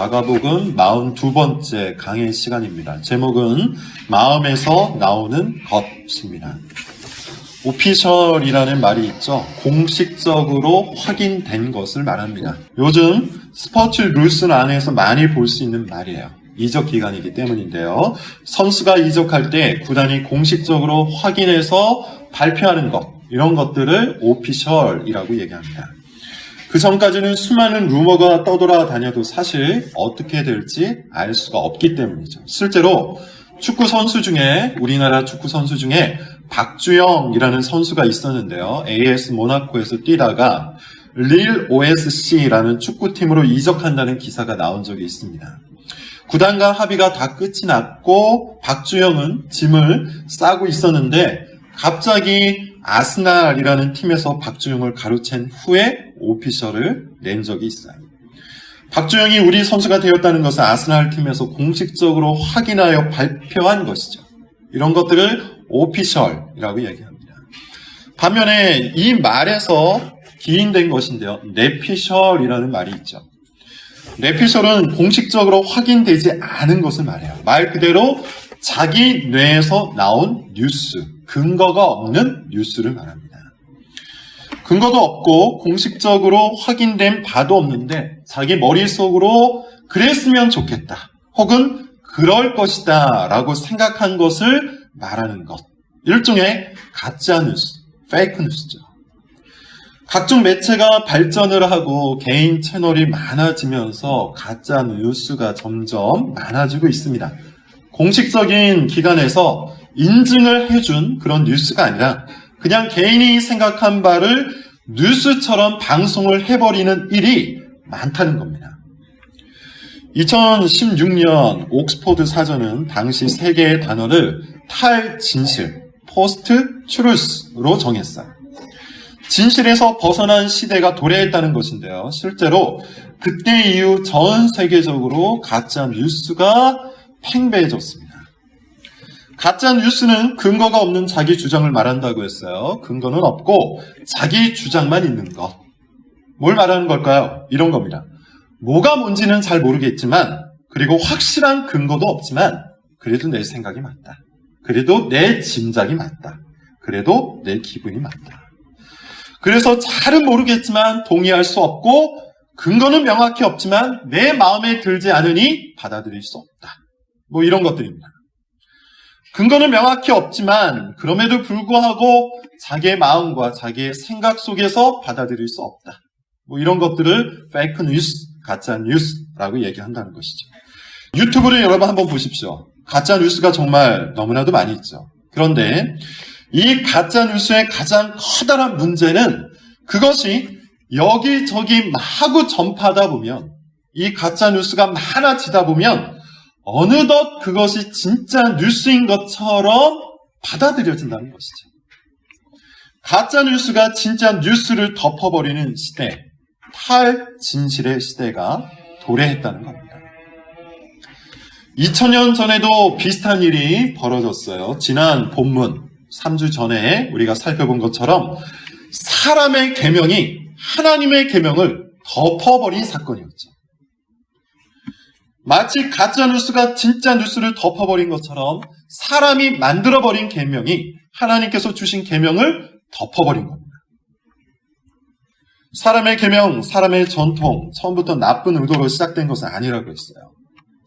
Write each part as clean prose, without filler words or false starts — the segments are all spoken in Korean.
마가복음 42번째 강의 시간입니다. 제목은 마음에서 나오는 것입니다. 오피셜이라는 말이 있죠. 공식적으로 확인된 것을 말합니다. 요즘 스포츠 뉴스 안에서 많이 볼 수 있는 말이에요. 이적 기간이기 때문인데요. 선수가 이적할 때 구단이 공식적으로 확인해서 발표하는 것, 이런 것들을 오피셜이라고 얘기합니다. 그 전까지는 수많은 루머가 떠돌아다녀도 사실 어떻게 될지 알 수가 없기 때문이죠. 실제로 우리나라 축구 선수 중에 박주영이라는 선수가 있었는데요. AS 모나코에서 뛰다가 릴 OSC라는 축구팀으로 이적한다는 기사가 나온 적이 있습니다. 구단과 합의가 다 끝이 났고 박주영은 짐을 싸고 있었는데 갑자기 아스날이라는 팀에서 박주영을 가로챈 후에 오피셜을 낸 적이 있어요. 박주영이 우리 선수가 되었다는 것은 아스날 팀에서 공식적으로 확인하여 발표한 것이죠. 이런 것들을 오피셜이라고 얘기합니다. 반면에 이 말에서 기인된 것인데요. 내피셜이라는 말이 있죠. 내피셜은 공식적으로 확인되지 않은 것을 말해요. 말 그대로 자기 뇌에서 나온 뉴스, 근거가 없는 뉴스를 말합니다. 근거도 없고 공식적으로 확인된 바도 없는데 자기 머릿속으로 그랬으면 좋겠다 혹은 그럴 것이다 라고 생각한 것을 말하는 것. 일종의 가짜 뉴스, 페이크 뉴스죠. 각종 매체가 발전을 하고 개인 채널이 많아지면서 가짜 뉴스가 점점 많아지고 있습니다. 공식적인 기관에서 인증을 해준 그런 뉴스가 아니라 그냥 개인이 생각한 바를 뉴스처럼 방송을 해버리는 일이 많다는 겁니다. 2016년 옥스포드 사전은 당시 세 개의 단어를 탈진실, 포스트 트루스로 정했어요. 진실에서 벗어난 시대가 도래했다는 것인데요. 실제로 그때 이후 전 세계적으로 가짜 뉴스가 팽배해졌습니다. 가짜 뉴스는 근거가 없는 자기 주장을 말한다고 했어요. 근거는 없고 자기 주장만 있는 것. 뭘 말하는 걸까요? 이런 겁니다. 뭐가 뭔지는 잘 모르겠지만 그리고 확실한 근거도 없지만 그래도 내 생각이 맞다. 그래도 내 짐작이 맞다. 그래도 내 기분이 맞다. 그래서 잘은 모르겠지만 동의할 수 없고 근거는 명확히 없지만 내 마음에 들지 않으니 받아들일 수 없다. 뭐 이런 것들입니다. 근거는 명확히 없지만 그럼에도 불구하고 자기의 마음과 자기의 생각 속에서 받아들일 수 없다. 뭐 이런 것들을 페이크 뉴스, 가짜 뉴스라고 얘기한다는 것이죠. 유튜브를 여러분 한번 보십시오. 가짜 뉴스가 정말 너무나도 많이 있죠. 그런데 이 가짜 뉴스의 가장 커다란 문제는 그것이 여기저기 마구 전파하다 보면 이 가짜 뉴스가 많아지다 보면 어느덧 그것이 진짜 뉴스인 것처럼 받아들여진다는 것이죠. 가짜 뉴스가 진짜 뉴스를 덮어버리는 시대, 탈진실의 시대가 도래했다는 겁니다. 2000년 전에도 비슷한 일이 벌어졌어요. 지난 본문 3주 전에 우리가 살펴본 것처럼 사람의 계명이 하나님의 계명을 덮어버린 사건이었죠. 마치 가짜 뉴스가 진짜 뉴스를 덮어버린 것처럼 사람이 만들어버린 계명이 하나님께서 주신 계명을 덮어버린 겁니다. 사람의 계명, 사람의 전통, 처음부터 나쁜 의도로 시작된 것은 아니라고 했어요.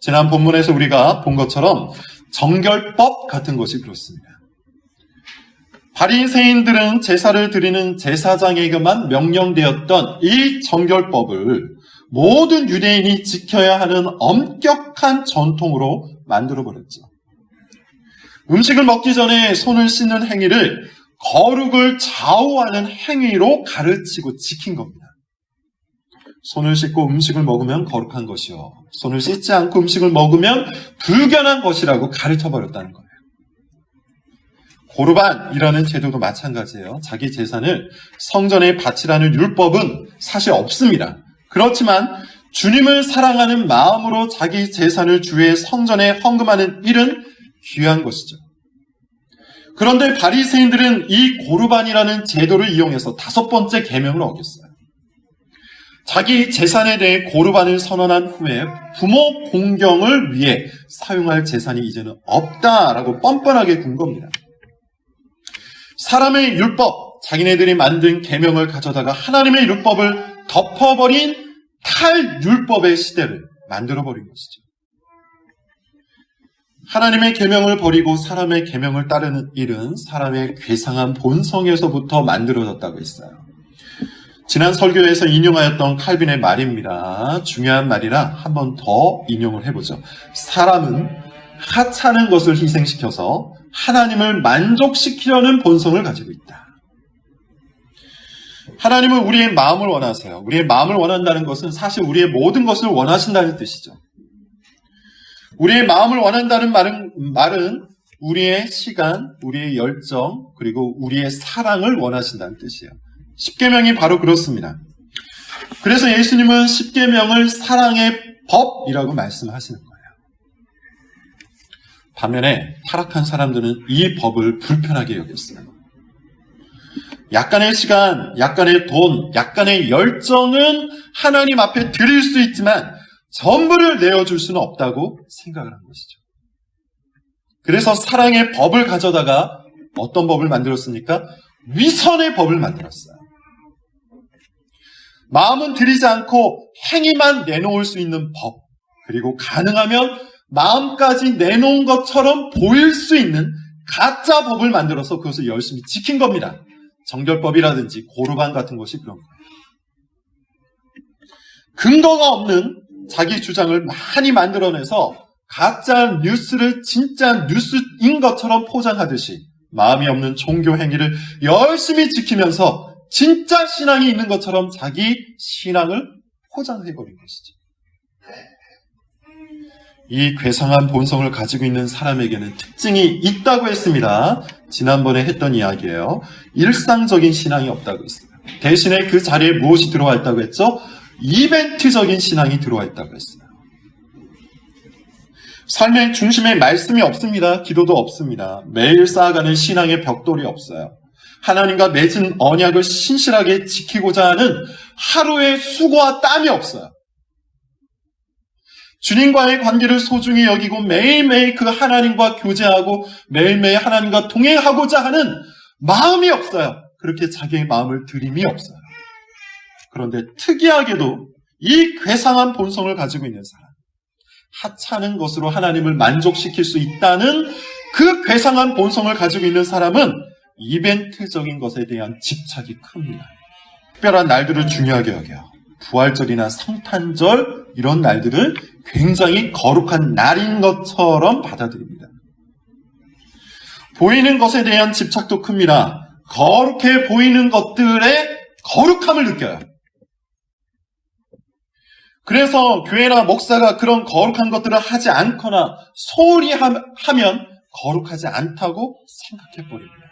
지난 본문에서 우리가 본 것처럼 정결법 같은 것이 그렇습니다. 바리새인들은 제사를 드리는 제사장에게만 명령되었던 이 정결법을 모든 유대인이 지켜야 하는 엄격한 전통으로 만들어버렸죠. 음식을 먹기 전에 손을 씻는 행위를 거룩을 좌우하는 행위로 가르치고 지킨 겁니다. 손을 씻고 음식을 먹으면 거룩한 것이요. 손을 씻지 않고 음식을 먹으면 불견한 것이라고 가르쳐버렸다는 거예요. 고르반이라는 제도도 마찬가지예요. 자기 재산을 성전에 바치라는 율법은 사실 없습니다. 그렇지만 주님을 사랑하는 마음으로 자기 재산을 주의 성전에 헌금하는 일은 귀한 것이죠. 그런데 바리새인들은 이 고르반이라는 제도를 이용해서 5번째 계명을 어겼어요. 자기 재산에 대해 고르반을 선언한 후에 부모 공경을 위해 사용할 재산이 이제는 없다라고 뻔뻔하게 군 겁니다. 사람의 율법, 자기네들이 만든 계명을 가져다가 하나님의 율법을 덮어버린 탈율법의 시대를 만들어버린 것이죠. 하나님의 계명을 버리고 사람의 계명을 따르는 일은 사람의 괴상한 본성에서부터 만들어졌다고 했어요. 지난 설교에서 인용하였던 칼빈의 말입니다. 중요한 말이라 한 번 더 인용을 해보죠. 사람은 하찮은 것을 희생시켜서 하나님을 만족시키려는 본성을 가지고 있다. 하나님은 우리의 마음을 원하세요. 우리의 마음을 원한다는 것은 사실 우리의 모든 것을 원하신다는 뜻이죠. 우리의 마음을 원한다는 말은 우리의 시간, 우리의 열정, 그리고 우리의 사랑을 원하신다는 뜻이에요. 십계명이 바로 그렇습니다. 그래서 예수님은 십계명을 사랑의 법이라고 말씀하시는 거예요. 반면에 타락한 사람들은 이 법을 불편하게 여겼어요. 약간의 시간, 약간의 돈, 약간의 열정은 하나님 앞에 드릴 수 있지만 전부를 내어줄 수는 없다고 생각을 한 것이죠. 그래서 사랑의 법을 가져다가 어떤 법을 만들었습니까? 위선의 법을 만들었어요. 마음은 들이지 않고 행위만 내놓을 수 있는 법, 그리고 가능하면 마음까지 내놓은 것처럼 보일 수 있는 가짜 법을 만들어서 그것을 열심히 지킨 겁니다. 정결법이라든지 고르반 같은 것이 그런 거예요. 근거가 없는 자기 주장을 많이 만들어내서 가짜 뉴스를 진짜 뉴스인 것처럼 포장하듯이 마음이 없는 종교 행위를 열심히 지키면서 진짜 신앙이 있는 것처럼 자기 신앙을 포장해버린 것이죠. 이 괴상한 본성을 가지고 있는 사람에게는 특징이 있다고 했습니다. 지난번에 했던 이야기예요. 일상적인 신앙이 없다고 했어요. 대신에 그 자리에 무엇이 들어와 있다고 했죠? 이벤트적인 신앙이 들어와 있다고 했어요. 삶의 중심에 말씀이 없습니다. 기도도 없습니다. 매일 쌓아가는 신앙의 벽돌이 없어요. 하나님과 맺은 언약을 신실하게 지키고자 하는 하루의 수고와 땀이 없어요. 주님과의 관계를 소중히 여기고 매일매일 그 하나님과 교제하고 매일매일 하나님과 동행하고자 하는 마음이 없어요. 그렇게 자기의 마음을 들임이 없어요. 그런데 특이하게도 이 괴상한 본성을 가지고 있는 사람, 하찮은 것으로 하나님을 만족시킬 수 있다는 그 괴상한 본성을 가지고 있는 사람은 이벤트적인 것에 대한 집착이 큽니다. 특별한 날들을 중요하게 여겨요. 부활절이나 성탄절 이런 날들을 굉장히 거룩한 날인 것처럼 받아들입니다. 보이는 것에 대한 집착도 큽니다. 거룩해 보이는 것들의 거룩함을 느껴요. 그래서 교회나 목사가 그런 거룩한 것들을 하지 않거나 소홀히 하면 거룩하지 않다고 생각해버립니다.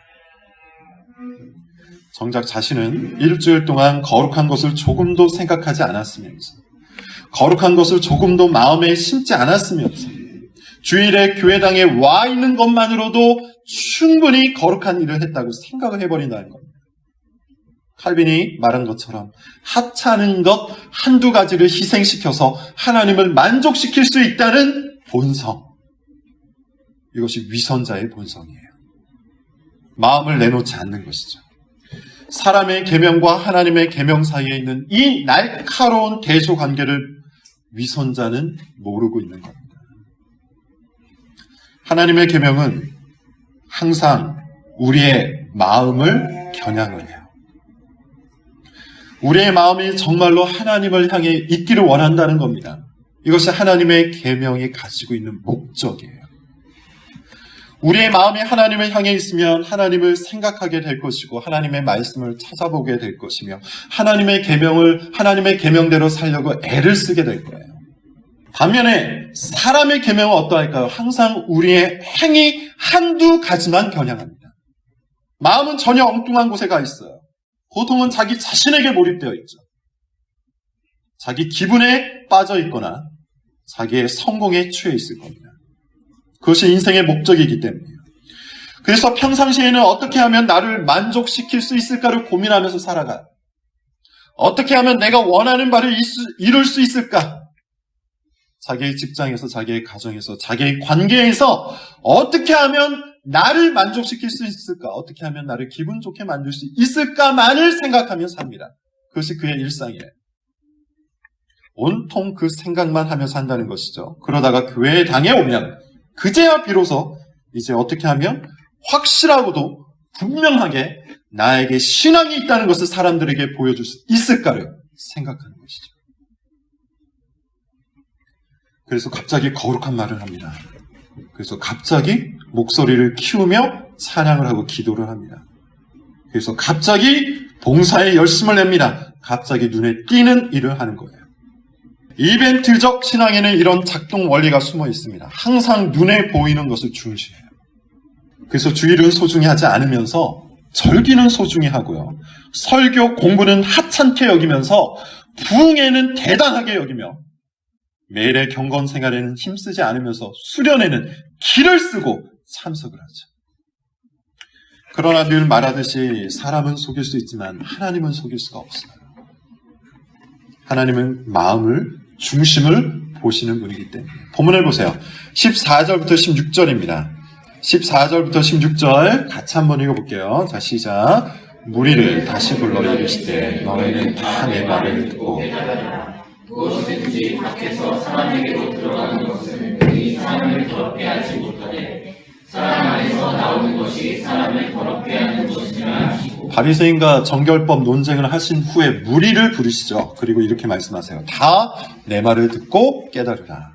정작 자신은 일주일 동안 거룩한 것을 조금도 생각하지 않았으면서, 거룩한 것을 조금도 마음에 심지 않았으면서, 주일에 교회당에 와 있는 것만으로도 충분히 거룩한 일을 했다고 생각을 해버린다는 겁니다. 칼빈이 말한 것처럼 하찮은 것 한두 가지를 희생시켜서 하나님을 만족시킬 수 있다는 본성, 이것이 위선자의 본성이에요. 마음을 내놓지 않는 것이죠. 사람의 계명과 하나님의 계명 사이에 있는 이 날카로운 대조 관계를 위선자는 모르고 있는 겁니다. 하나님의 계명은 항상 우리의 마음을 겨냥을 해요. 우리의 마음이 정말로 하나님을 향해 있기를 원한다는 겁니다. 이것이 하나님의 계명이 가지고 있는 목적이에요. 우리의 마음이 하나님을 향해 있으면 하나님을 생각하게 될 것이고 하나님의 말씀을 찾아보게 될 것이며 하나님의 계명대로 살려고 애를 쓰게 될 거예요. 반면에 사람의 계명은 어떠할까요? 항상 우리의 행위 한두 가지만 겨냥합니다. 마음은 전혀 엉뚱한 곳에 가 있어요. 보통은 자기 자신에게 몰입되어 있죠. 자기 기분에 빠져 있거나 자기의 성공에 취해 있을 겁니다. 그것이 인생의 목적이기 때문이에요. 그래서 평상시에는 어떻게 하면 나를 만족시킬 수 있을까를 고민하면서 살아가요. 어떻게 하면 내가 원하는 바를 이룰 수 있을까? 자기의 직장에서, 자기의 가정에서, 자기의 관계에서 어떻게 하면 나를 만족시킬 수 있을까? 어떻게 하면 나를 기분 좋게 만들 수 있을까만을 생각하며 삽니다. 그것이 그의 일상이에요. 온통 그 생각만 하며 산다는 것이죠. 그러다가 교회에 당해오면 그제야 비로소 이제 어떻게 하면 확실하고도 분명하게 나에게 신앙이 있다는 것을 사람들에게 보여줄 수 있을까를 생각하는 것이죠. 그래서 갑자기 거룩한 말을 합니다. 그래서 갑자기 목소리를 키우며 찬양을 하고 기도를 합니다. 그래서 갑자기 봉사에 열심을 냅니다. 갑자기 눈에 띄는 일을 하는 거예요. 이벤트적 신앙에는 이런 작동 원리가 숨어 있습니다. 항상 눈에 보이는 것을 중시해요. 그래서 주일은 소중히 하지 않으면서 절기는 소중히 하고요. 설교 공부는 하찮게 여기면서 부흥회는 대단하게 여기며 매일의 경건 생활에는 힘쓰지 않으면서 수련회는 기를 쓰고 참석을 하죠. 그러나 늘 말하듯이 사람은 속일 수 있지만 하나님은 속일 수가 없어요. 하나님은 마음을, 중심을 보시는 분이기 때문에. 본문을 보세요. 14절부터 16절입니다. 14절부터 16절 같이 한번 읽어볼게요. 자, 시작. 무리를 다시 불러 이르시되 너희는 다 내 말을 듣고 무엇이든지 밖에서 사람에게로 들어가는 것은 이 사람을 더럽게 하지 못하되 사람 안에서 나오는 것이 사람을 더럽게 하는 것이라. 바리새인과 정결법 논쟁을 하신 후에 무리를 부르시죠. 그리고 이렇게 말씀하세요. 다 내 말을 듣고 깨달으라.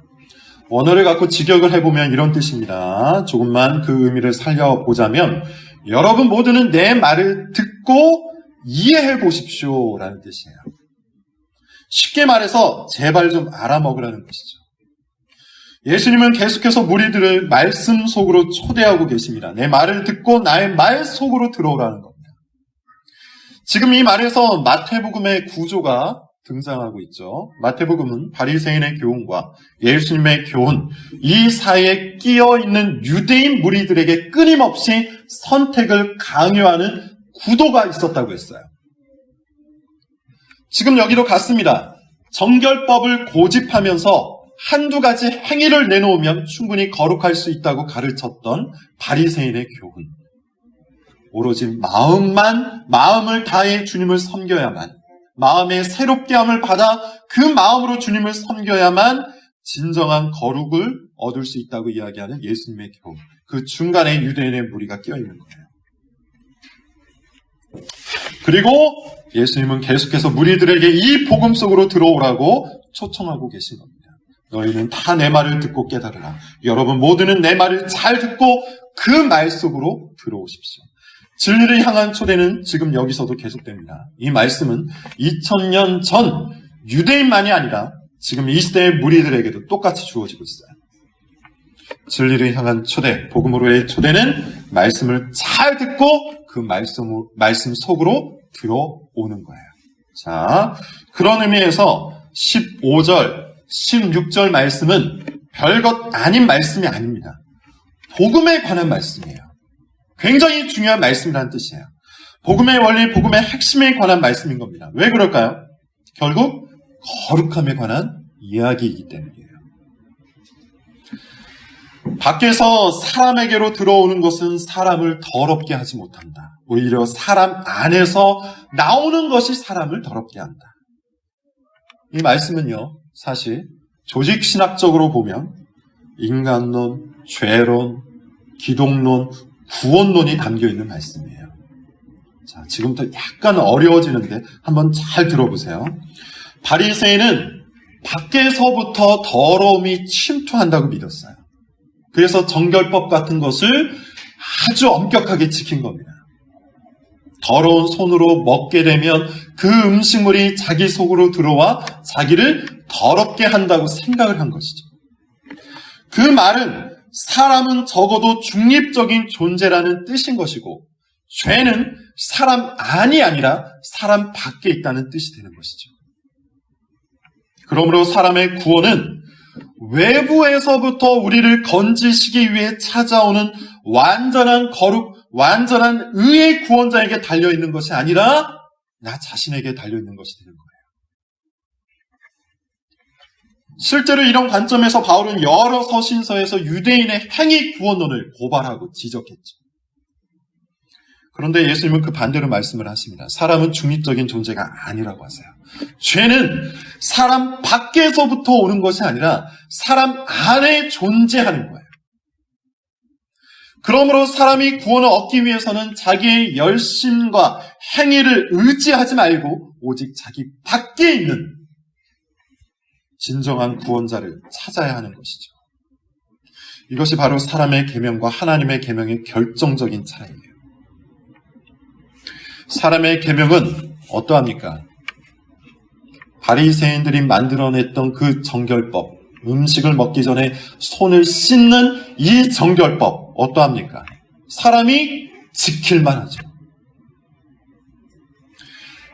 원어를 갖고 직역을 해보면 이런 뜻입니다. 조금만 그 의미를 살려보자면 여러분 모두는 내 말을 듣고 이해해 보십시오 라는 뜻이에요. 쉽게 말해서 제발 좀 알아먹으라는 것이죠. 예수님은 계속해서 무리들을 말씀 속으로 초대하고 계십니다. 내 말을 듣고 나의 말 속으로 들어오라는 겁니다. 지금 이 말에서 마태복음의 구조가 등장하고 있죠. 마태복음은 바리새인의 교훈과 예수님의 교훈, 이 사이에 끼어있는 유대인 무리들에게 끊임없이 선택을 강요하는 구도가 있었다고 했어요. 지금 여기도 같습니다. 정결법을 고집하면서 한두 가지 행위를 내놓으면 충분히 거룩할 수 있다고 가르쳤던 바리새인의 교훈. 오로지 마음을 다해 주님을 섬겨야만, 마음의 새롭게 함을 받아 그 마음으로 주님을 섬겨야만 진정한 거룩을 얻을 수 있다고 이야기하는 예수님의 교훈. 그 중간에 유대인의 무리가 끼어있는 거예요. 그리고 예수님은 계속해서 무리들에게 이 복음 속으로 들어오라고 초청하고 계신 겁니다. 너희는 다 내 말을 듣고 깨달으라. 여러분 모두는 내 말을 잘 듣고 그 말 속으로 들어오십시오. 진리를 향한 초대는 지금 여기서도 계속됩니다. 이 말씀은 2000년 전 유대인만이 아니라 지금 이 시대의 무리들에게도 똑같이 주어지고 있어요. 진리를 향한 초대, 복음으로의 초대는 말씀을 잘 듣고 그 말씀 속으로 들어오는 거예요. 자, 그런 의미에서 15절, 16절 말씀은 별것 아닌 말씀이 아닙니다. 복음에 관한 말씀이에요. 굉장히 중요한 말씀이라는 뜻이에요. 복음의 원리, 복음의 핵심에 관한 말씀인 겁니다. 왜 그럴까요? 결국 거룩함에 관한 이야기이기 때문이에요. 밖에서 사람에게로 들어오는 것은 사람을 더럽게 하지 못한다. 오히려 사람 안에서 나오는 것이 사람을 더럽게 한다. 이 말씀은요, 사실 조직신학적으로 보면 인간론, 죄론, 기독론, 구원론이 담겨있는 말씀이에요. 자, 지금부터 약간 어려워지는데 한번 잘 들어보세요. 바리새인은 밖에서부터 더러움이 침투한다고 믿었어요. 그래서 정결법 같은 것을 아주 엄격하게 지킨 겁니다. 더러운 손으로 먹게 되면 그 음식물이 자기 속으로 들어와 자기를 더럽게 한다고 생각을 한 것이죠. 그 말은 사람은 적어도 중립적인 존재라는 뜻인 것이고 죄는 사람 안이 아니라 사람 밖에 있다는 뜻이 되는 것이죠. 그러므로 사람의 구원은 외부에서부터 우리를 건지시기 위해 찾아오는 완전한 거룩, 완전한 의의 구원자에게 달려있는 것이 아니라 나 자신에게 달려있는 것이 되는 거예요. 실제로 이런 관점에서 바울은 여러 서신서에서 유대인의 행위 구원론을 고발하고 지적했죠. 그런데 예수님은 그 반대로 말씀을 하십니다. 사람은 중립적인 존재가 아니라고 하세요. 죄는 사람 밖에서부터 오는 것이 아니라 사람 안에 존재하는 거예요. 그러므로 사람이 구원을 얻기 위해서는 자기의 열심과 행위를 의지하지 말고 오직 자기 밖에 있는 진정한 구원자를 찾아야 하는 것이죠. 이것이 바로 사람의 계명과 하나님의 계명의 결정적인 차이예요. 사람의 계명은 어떠합니까? 바리새인들이 만들어냈던 그 정결법, 음식을 먹기 전에 손을 씻는 이 정결법 어떠합니까? 사람이 지킬 만하죠.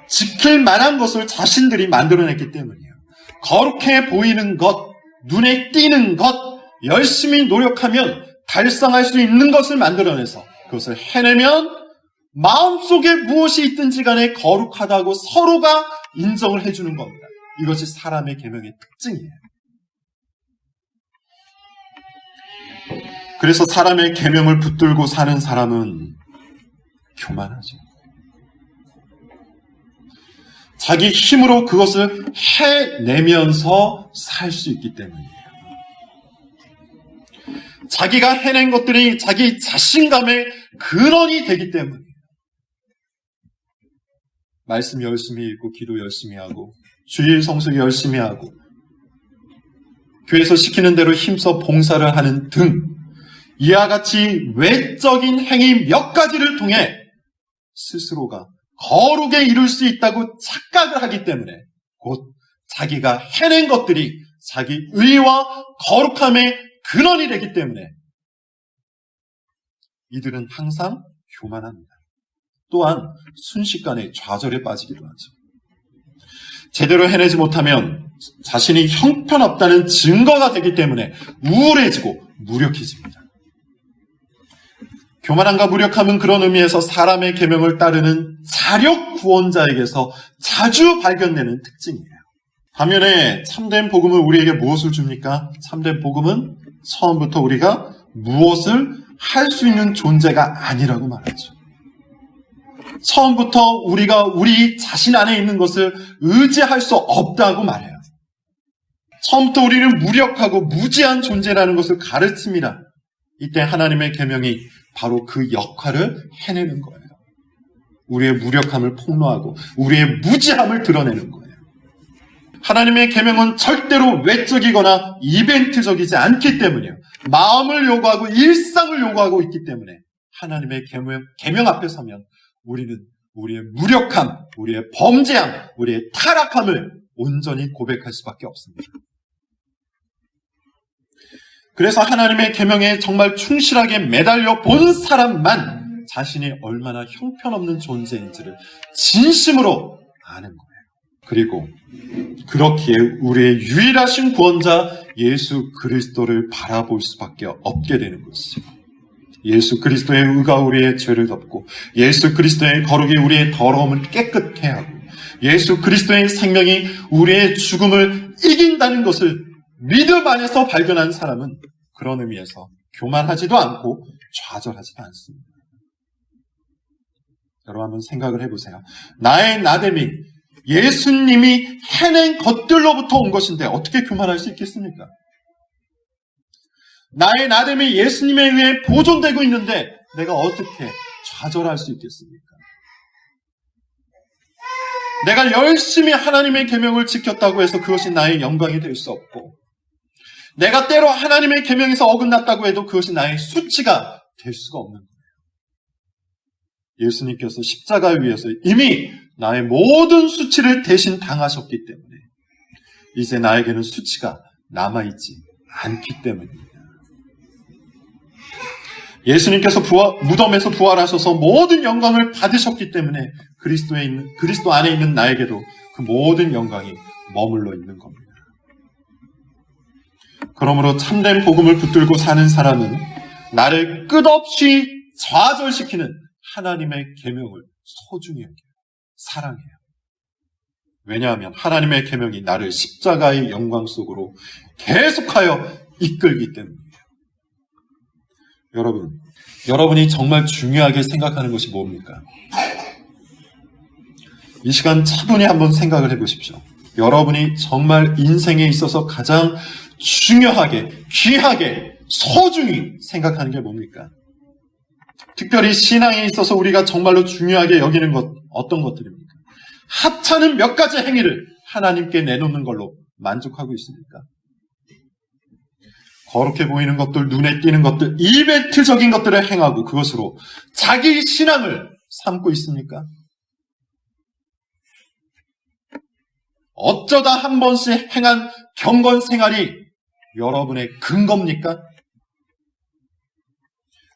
지킬 만한 것을 자신들이 만들어냈기 때문이에요. 거룩해 보이는 것, 눈에 띄는 것, 열심히 노력하면 달성할 수 있는 것을 만들어내서 그것을 해내면 마음속에 무엇이 있든지 간에 거룩하다고 서로가 인정을 해주는 겁니다. 이것이 사람의 계명의 특징이에요. 그래서 사람의 계명을 붙들고 사는 사람은 교만하죠. 자기 힘으로 그것을 해내면서 살 수 있기 때문이에요. 자기가 해낸 것들이 자기 자신감의 근원이 되기 때문이에요. 말씀 열심히 읽고 기도 열심히 하고 주일 성수 열심히 하고 교회에서 시키는 대로 힘써 봉사를 하는 등 이와 같이 외적인 행위 몇 가지를 통해 스스로가 거룩에 이룰 수 있다고 착각을 하기 때문에 곧 자기가 해낸 것들이 자기 의와 거룩함의 근원이 되기 때문에 이들은 항상 교만합니다. 또한 순식간에 좌절에 빠지기도 하죠. 제대로 해내지 못하면 자신이 형편없다는 증거가 되기 때문에 우울해지고 무력해집니다. 교만함과 무력함은 그런 의미에서 사람의 계명을 따르는 자력 구원자에게서 자주 발견되는 특징이에요. 반면에 참된 복음은 우리에게 무엇을 줍니까? 참된 복음은 처음부터 우리가 무엇을 할 수 있는 존재가 아니라고 말하죠. 처음부터 우리가 우리 자신 안에 있는 것을 의지할 수 없다고 말해요. 처음부터 우리는 무력하고 무지한 존재라는 것을 가르칩니다. 이때 하나님의 계명이 바로 그 역할을 해내는 거예요. 우리의 무력함을 폭로하고 우리의 무지함을 드러내는 거예요. 하나님의 계명은 절대로 외적이거나 이벤트적이지 않기 때문이에요. 마음을 요구하고 일상을 요구하고 있기 때문에 하나님의 계명 앞에 서면 우리는 우리의 무력함, 우리의 범죄함, 우리의 타락함을 온전히 고백할 수밖에 없습니다. 그래서 하나님의 계명에 정말 충실하게 매달려 본 사람만 자신이 얼마나 형편없는 존재인지를 진심으로 아는 거예요. 그리고 그렇기에 우리의 유일하신 구원자 예수 그리스도를 바라볼 수밖에 없게 되는 것이죠. 예수 그리스도의 의가 우리의 죄를 덮고 예수 그리스도의 거룩이 우리의 더러움을 깨끗게 하고 예수 그리스도의 생명이 우리의 죽음을 이긴다는 것을 믿음 안에서 발견한 사람은 그런 의미에서 교만하지도 않고 좌절하지도 않습니다. 여러분 한번 생각을 해보세요. 나의 나됨이 예수님이 해낸 것들로부터 온 것인데 어떻게 교만할 수 있겠습니까? 나의 나됨이 예수님에 의해 보존되고 있는데 내가 어떻게 좌절할 수 있겠습니까? 내가 열심히 하나님의 계명을 지켰다고 해서 그것이 나의 영광이 될 수 없고 내가 때로 하나님의 계명에서 어긋났다고 해도 그것이 나의 수치가 될 수가 없는 거예요. 예수님께서 십자가 위에서 이미 나의 모든 수치를 대신 당하셨기 때문에 이제 나에게는 수치가 남아있지 않기 때문입니다. 예수님께서 무덤에서 부활하셔서 모든 영광을 받으셨기 때문에 그리스도 안에 있는 나에게도 그 모든 영광이 머물러 있는 겁니다. 그러므로 참된 복음을 붙들고 사는 사람은 나를 끝없이 좌절시키는 하나님의 계명을 소중히 여겨요. 사랑해요. 왜냐하면 하나님의 계명이 나를 십자가의 영광 속으로 계속하여 이끌기 때문입니다. 여러분이 정말 중요하게 생각하는 것이 뭡니까? 이 시간 차분히 한번 생각을 해보십시오. 여러분이 정말 인생에 있어서 가장 중요하게, 귀하게, 소중히 생각하는 게 뭡니까? 특별히 신앙에 있어서 우리가 정말로 중요하게 여기는 것, 어떤 것들입니까? 하찮은 몇 가지 행위를 하나님께 내놓는 걸로 만족하고 있습니까? 거룩해 보이는 것들, 눈에 띄는 것들, 이벤트적인 것들을 행하고 그것으로 자기 신앙을 삼고 있습니까? 어쩌다 한 번씩 행한 경건 생활이 여러분의 근거입니까?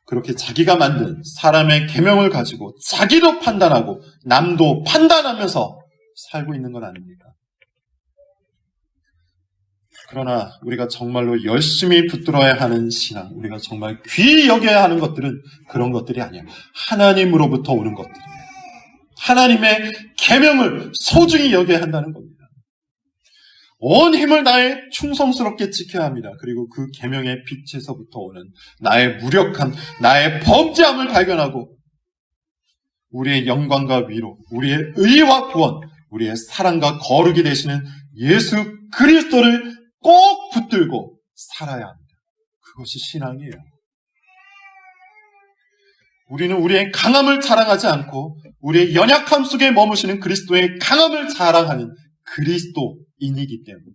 그렇게 자기가 만든 사람의 계명을 가지고 자기도 판단하고 남도 판단하면서 살고 있는 건 아닙니까? 그러나 우리가 정말로 열심히 붙들어야 하는 신앙, 우리가 정말 귀히 여겨야 하는 것들은 그런 것들이 아니야. 하나님으로부터 오는 것들이에요. 하나님의 계명을 소중히 여겨야 한다는 겁니다. 온 힘을 다해 충성스럽게 지켜야 합니다. 그리고 그 계명의 빛에서부터 오는 나의 무력함, 나의 범죄함을 발견하고 우리의 영광과 위로, 우리의 의와 구원, 우리의 사랑과 거룩이 되시는 예수 그리스도를 꼭 붙들고 살아야 합니다. 그것이 신앙이에요. 우리는 우리의 강함을 자랑하지 않고 우리의 연약함 속에 머무시는 그리스도의 강함을 자랑하는 그리스도인이기 때문에.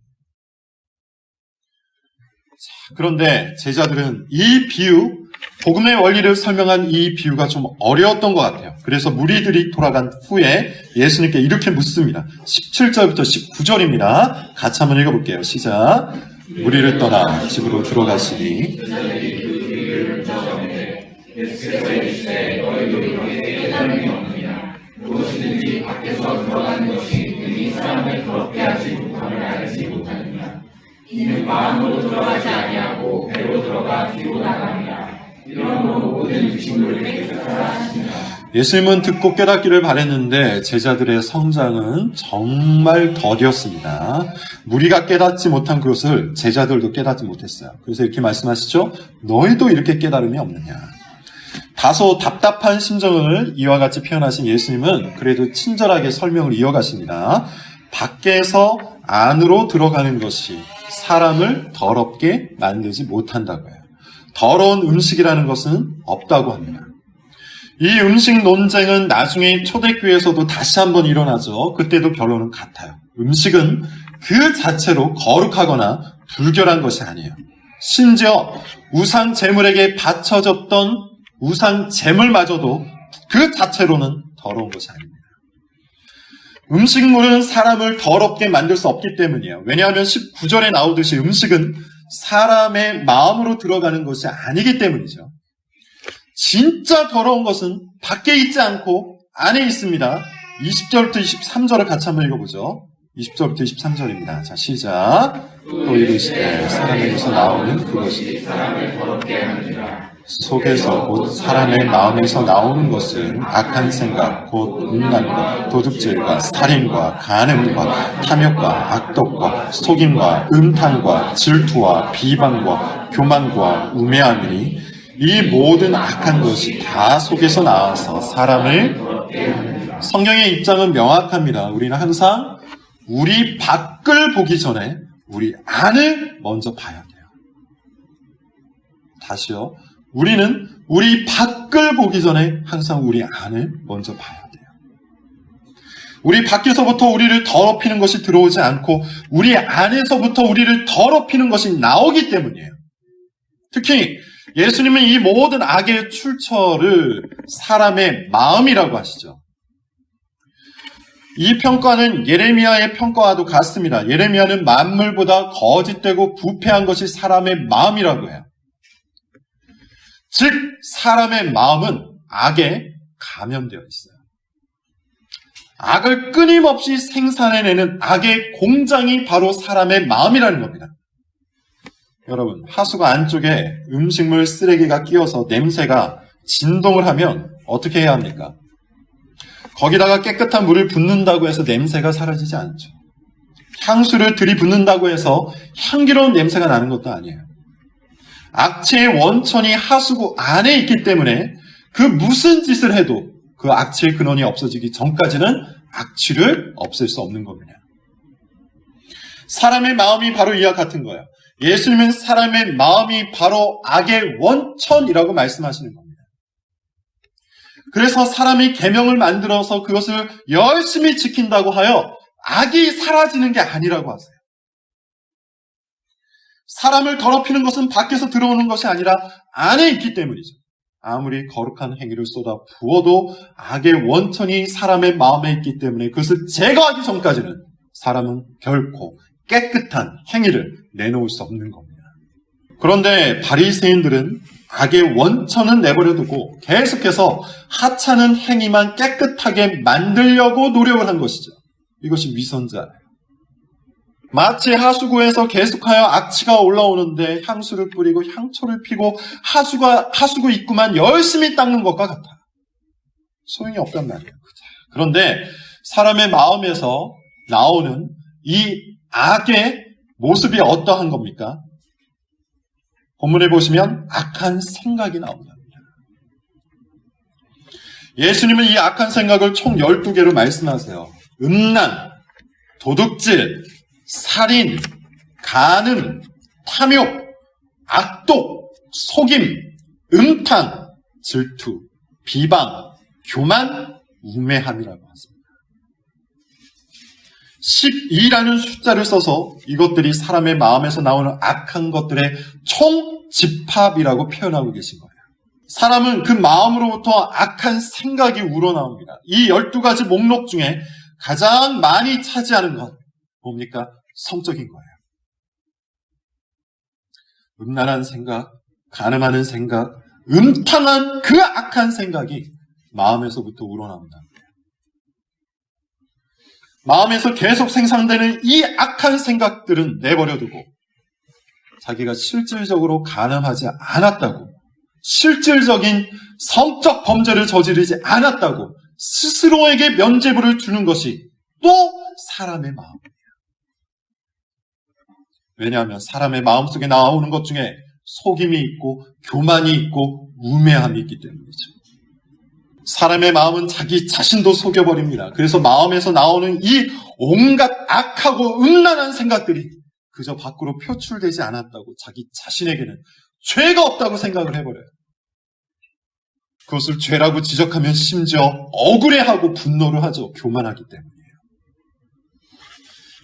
자, 그런데 제자들은 이 비유, 복음의 원리를 설명한 이 비유가 좀 어려웠던 것 같아요. 그래서 무리들이 돌아간 후에 예수님께 이렇게 묻습니다. 17절부터 19절입니다. 같이 한번 읽어볼게요. 시작. 무리를 떠나 집으로 들어가시니 무엇이든지 밖에서 들어가는 것이 능히 사람을 더럽게 하지 못함을 알지 못하느냐. 이는 마음으로 들어가지 아니하고 배로 들어가 뒤로 나가느냐. 이러므로 모든 음식물을 깨끗하라 하시니라. 예수님은 듣고 깨닫기를 바랬는데 제자들의 성장은 정말 더디었습니다. 무리가 깨닫지 못한 그것을 제자들도 깨닫지 못했어요. 그래서 이렇게 말씀하시죠. 너희도 이렇게 깨달음이 없느냐. 다소 답답한 심정을 이와 같이 표현하신 예수님은 그래도 친절하게 설명을 이어가십니다. 밖에서 안으로 들어가는 것이 사람을 더럽게 만들지 못한다고 해요. 더러운 음식이라는 것은 없다고 합니다. 이 음식 논쟁은 나중에 초대교회에서도 다시 한번 일어나죠. 그때도 결론은 같아요. 음식은 그 자체로 거룩하거나 불결한 것이 아니에요. 심지어 우상 제물에게 바쳐졌던 우상 제물마저도 그 자체로는 더러운 것이 아닙니다. 음식물은 사람을 더럽게 만들 수 없기 때문이에요. 왜냐하면 19절에 나오듯이 음식은 사람의 마음으로 들어가는 것이 아니기 때문이죠. 진짜 더러운 것은 밖에 있지 않고 안에 있습니다. 20절부터 23절을 같이 한번 읽어보죠. 20절부터 23절입니다. 자, 시작. 또 이르시되 사람에게서 나오는 그것이 사람을 더럽게 하느니라. 속에서 곧 사람의 마음에서 나오는 것은 악한 생각, 곧 음란과 도둑질과 살인과 간음과 탐욕과 악독과 속임과 음탕과 질투와 비방과 교만과 우매함이니 이 모든 악한 것이 다 속에서 나와서 사람을 성경의 입장은 명확합니다. 우리는 항상 우리 밖을 보기 전에 우리 안을 먼저 봐야 돼요. 다시요. 우리는 우리 밖을 보기 전에 항상 우리 안을 먼저 봐야 돼요. 우리 밖에서부터 우리를 더럽히는 것이 들어오지 않고 우리 안에서부터 우리를 더럽히는 것이 나오기 때문이에요. 특히 예수님은 이 모든 악의 출처를 사람의 마음이라고 하시죠. 이 평가는 예레미야의 평가와도 같습니다. 예레미야는 만물보다 거짓되고 부패한 것이 사람의 마음이라고 해요. 즉 사람의 마음은 악에 감염되어 있어요. 악을 끊임없이 생산해내는 악의 공장이 바로 사람의 마음이라는 겁니다. 여러분, 하수구 안쪽에 음식물 쓰레기가 끼어서 냄새가 진동을 하면 어떻게 해야 합니까? 거기다가 깨끗한 물을 붓는다고 해서 냄새가 사라지지 않죠. 향수를 들이붓는다고 해서 향기로운 냄새가 나는 것도 아니에요. 악취의 원천이 하수구 안에 있기 때문에 그 무슨 짓을 해도 그 악취의 근원이 없어지기 전까지는 악취를 없앨 수 없는 겁니다. 사람의 마음이 바로 이와 같은 거예요. 예수님은 사람의 마음이 바로 악의 원천이라고 말씀하시는 겁니다. 그래서 사람이 계명을 만들어서 그것을 열심히 지킨다고 하여 악이 사라지는 게 아니라고 하세요. 사람을 더럽히는 것은 밖에서 들어오는 것이 아니라 안에 있기 때문이죠. 아무리 거룩한 행위를 쏟아 부어도 악의 원천이 사람의 마음에 있기 때문에 그것을 제거하기 전까지는 사람은 결코 깨끗한 행위를 내놓을 수 없는 겁니다. 그런데 바리새인들은 악의 원천은 내버려두고 계속해서 하찮은 행위만 깨끗하게 만들려고 노력을 한 것이죠. 이것이 위선자예요. 마치 하수구에서 계속하여 악취가 올라오는데 향수를 뿌리고 향초를 피고 하수구 입구만 열심히 닦는 것과 같아. 소용이 없단 말이에요. 그런데 사람의 마음에서 나오는 이 악의 모습이 어떠한 겁니까? 본문에 보시면 악한 생각이 나옵니다. 예수님은 이 악한 생각을 총 12개로 말씀하세요. 음란, 도둑질, 살인, 간음, 탐욕, 악독, 속임, 음탕, 질투, 비방, 교만, 우매함이라고 하십니다. 12라는 숫자를 써서 이것들이 사람의 마음에서 나오는 악한 것들의 총집합이라고 표현하고 계신 거예요. 사람은 그 마음으로부터 악한 생각이 우러나옵니다. 이 12가지 목록 중에 가장 많이 차지하는 건 뭡니까? 성적인 거예요. 음란한 생각, 간음하는 생각, 음탕한 그 악한 생각이 마음에서부터 우러나온다. 마음에서 계속 생산되는 이 악한 생각들은 내버려두고 자기가 실질적으로 간음하지 않았다고, 실질적인 성적 범죄를 저지르지 않았다고 스스로에게 면죄부를 주는 것이 또 사람의 마음이에요. 왜냐하면 사람의 마음속에 나오는 것 중에 속임이 있고 교만이 있고 우매함이 있기 때문이죠. 사람의 마음은 자기 자신도 속여버립니다. 그래서 마음에서 나오는 이 온갖 악하고 음란한 생각들이 그저 밖으로 표출되지 않았다고 자기 자신에게는 죄가 없다고 생각을 해버려요. 그것을 죄라고 지적하면 심지어 억울해하고 분노를 하죠. 교만하기 때문이에요.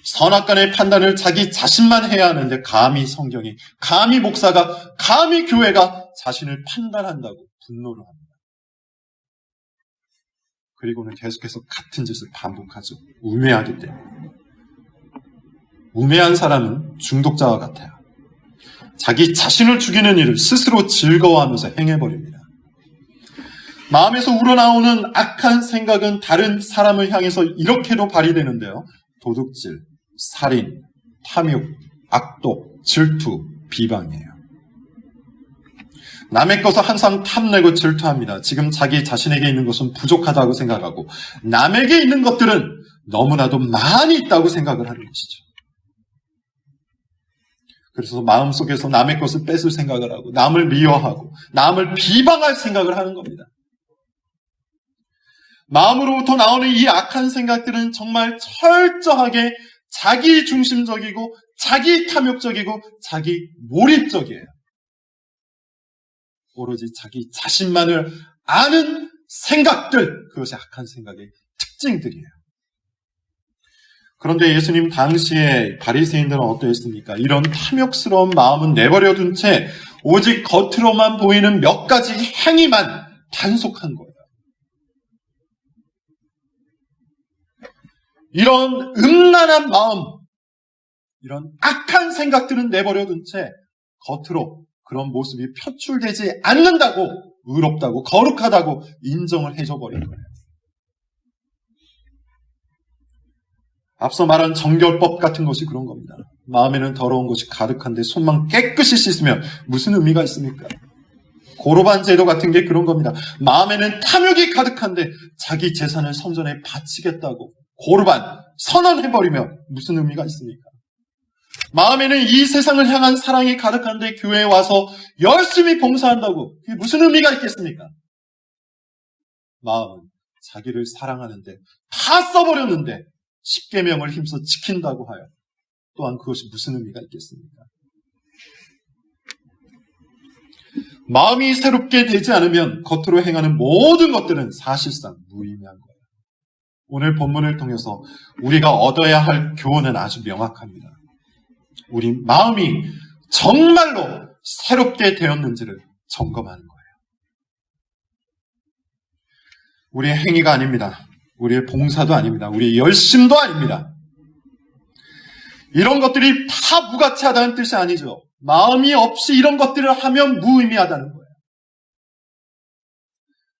선악간의 판단을 자기 자신만 해야 하는데 감히 성경이, 감히 목사가, 감히 교회가 자신을 판단한다고 분노를 합니다. 그리고는 계속해서 같은 짓을 반복하죠. 우매하기 때문에. 우매한 사람은 중독자와 같아요. 자기 자신을 죽이는 일을 스스로 즐거워하면서 행해버립니다. 마음에서 우러나오는 악한 생각은 다른 사람을 향해서 이렇게도 발휘되는데요. 도둑질, 살인, 탐욕, 악독, 질투, 비방이에요. 남의 것을 항상 탐내고 질투합니다. 지금 자기 자신에게 있는 것은 부족하다고 생각하고 남에게 있는 것들은 너무나도 많이 있다고 생각을 하는 것이죠. 그래서 마음속에서 남의 것을 뺏을 생각을 하고 남을 미워하고 남을 비방할 생각을 하는 겁니다. 마음으로부터 나오는 이 악한 생각들은 정말 철저하게 자기 중심적이고 자기 탐욕적이고 자기 몰입적이에요. 오로지 자기 자신만을 아는 생각들, 그것이 악한 생각의 특징들이에요. 그런데 예수님 당시에 바리새인들은 어떠했습니까? 이런 탐욕스러운 마음은 내버려둔 채 오직 겉으로만 보이는 몇 가지 행위만 단속한 거예요. 이런 음란한 마음, 이런 악한 생각들은 내버려둔 채 겉으로 그런 모습이 표출되지 않는다고, 의롭다고, 거룩하다고 인정을 해줘버린 거예요. 앞서 말한 정결법 같은 것이 그런 겁니다. 마음에는 더러운 것이 가득한데 손만 깨끗이 씻으면 무슨 의미가 있습니까? 고르반 제도 같은 게 그런 겁니다. 마음에는 탐욕이 가득한데 자기 재산을 성전에 바치겠다고 고르반 선언해버리면 무슨 의미가 있습니까? 마음에는 이 세상을 향한 사랑이 가득한데 교회에 와서 열심히 봉사한다고 그게 무슨 의미가 있겠습니까? 마음은 자기를 사랑하는데 다 써버렸는데 십계명을 힘써 지킨다고 하여 또한 그것이 무슨 의미가 있겠습니까? 마음이 새롭게 되지 않으면 겉으로 행하는 모든 것들은 사실상 무의미한 거예요. 오늘 본문을 통해서 우리가 얻어야 할 교훈은 아주 명확합니다. 우리 마음이 정말로 새롭게 되었는지를 점검하는 거예요. 우리의 행위가 아닙니다. 우리의 봉사도 아닙니다. 우리의 열심도 아닙니다. 이런 것들이 다 무가치하다는 뜻이 아니죠. 마음이 없이 이런 것들을 하면 무의미하다는 거예요.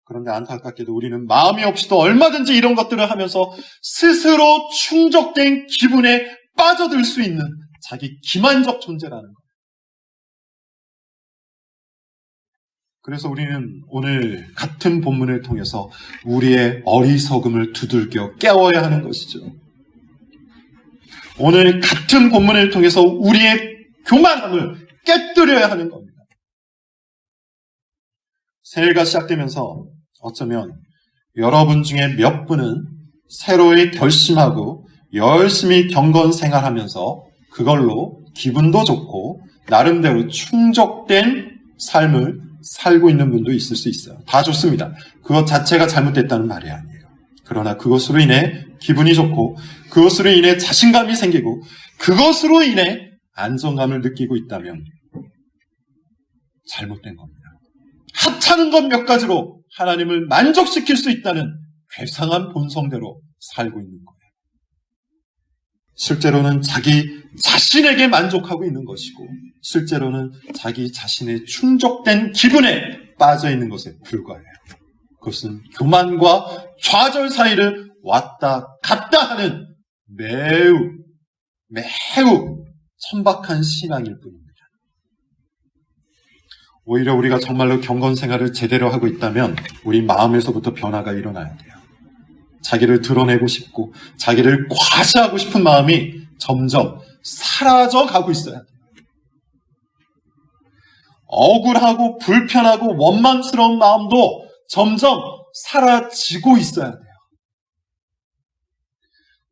그런데 안타깝게도 우리는 마음이 없이도 얼마든지 이런 것들을 하면서 스스로 충족된 기분에 빠져들 수 있는 자기 기만적 존재라는 거예요. 그래서 우리는 오늘 같은 본문을 통해서 우리의 어리석음을 두들겨 깨워야 하는 것이죠. 오늘 같은 본문을 통해서 우리의 교만함을 깨뜨려야 하는 겁니다. 새해가 시작되면서 어쩌면 여러분 중에 몇 분은 새로이 결심하고 열심히 경건 생활하면서 그걸로 기분도 좋고 나름대로 충족된 삶을 살고 있는 분도 있을 수 있어요. 다 좋습니다. 그것 자체가 잘못됐다는 말이 아니에요. 그러나 그것으로 인해 기분이 좋고 그것으로 인해 자신감이 생기고 그것으로 인해 안정감을 느끼고 있다면 잘못된 겁니다. 하찮은 것 몇 가지로 하나님을 만족시킬 수 있다는 괴상한 본성대로 살고 있는 거예요. 실제로는 자기 자신에게 만족하고 있는 것이고 실제로는 자기 자신의 충족된 기분에 빠져 있는 것에 불과해요. 그것은 교만과 좌절 사이를 왔다 갔다 하는 매우 천박한 신앙일 뿐입니다. 오히려 우리가 정말로 경건 생활을 제대로 하고 있다면 우리 마음에서부터 변화가 일어나야 돼요. 자기를 드러내고 싶고 자기를 과시하고 싶은 마음이 점점 사라져 가고 있어야 돼요. 억울하고 불편하고 원망스러운 마음도 점점 사라지고 있어야 돼요.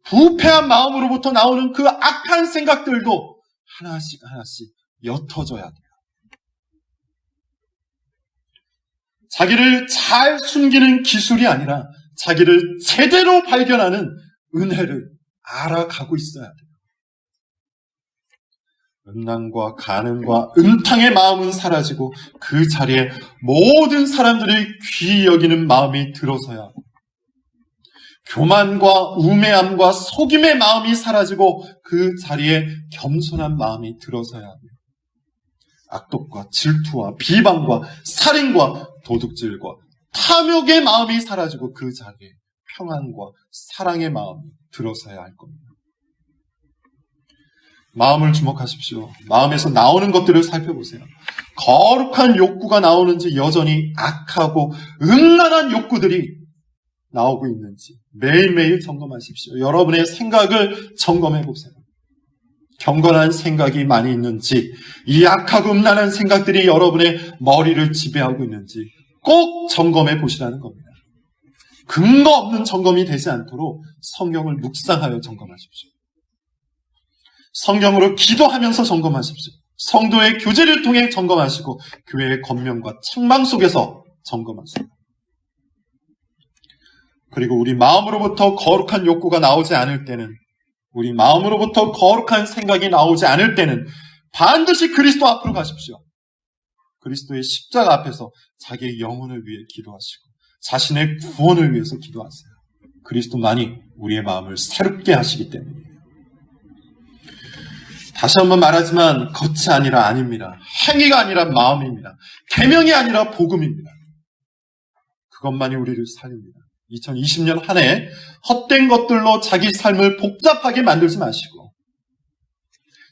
부패한 마음으로부터 나오는 그 악한 생각들도 하나씩 옅어져야 돼요. 자기를 잘 숨기는 기술이 아니라 자기를 제대로 발견하는 은혜를 알아가고 있어야 돼요. 음란과 간음과 음탕의 마음은 사라지고 그 자리에 모든 사람들이 귀히 여기는 마음이 들어서야 하고 교만과 우매함과 속임의 마음이 사라지고 그 자리에 겸손한 마음이 들어서야 하며 악독과 질투와 비방과 살인과 도둑질과 탐욕의 마음이 사라지고 그 자리에 평안과 사랑의 마음이 들어서야 할 겁니다. 마음을 주목하십시오. 마음에서 나오는 것들을 살펴보세요. 거룩한 욕구가 나오는지 여전히 악하고 음란한 욕구들이 나오고 있는지 매일매일 점검하십시오. 여러분의 생각을 점검해 보세요. 경건한 생각이 많이 있는지 이 악하고 음란한 생각들이 여러분의 머리를 지배하고 있는지 꼭 점검해 보시라는 겁니다. 근거 없는 점검이 되지 않도록 성경을 묵상하여 점검하십시오. 성경으로 기도하면서 점검하십시오. 성도의 교제를 통해 점검하시고 교회의 권면과 책망 속에서 점검하세요. 그리고 우리 마음으로부터 거룩한 욕구가 나오지 않을 때는 우리 마음으로부터 거룩한 생각이 나오지 않을 때는 반드시 그리스도 앞으로 가십시오. 그리스도의 십자가 앞에서 자기의 영혼을 위해 기도하시고 자신의 구원을 위해서 기도하세요. 그리스도만이 우리의 마음을 새롭게 하시기 때문이에요. 다시 한번 말하지만 겉이 아니라 아닙니다. 행위가 아니라 마음입니다. 계명이 아니라 복음입니다. 그것만이 우리를 살립니다. 2020년 한 해 헛된 것들로 자기 삶을 복잡하게 만들지 마시고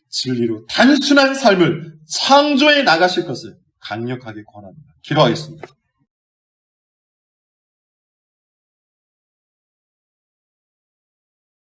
진리로 단순한 삶을 창조해 나가실 것을 강력하게 권합니다. 기도하겠습니다.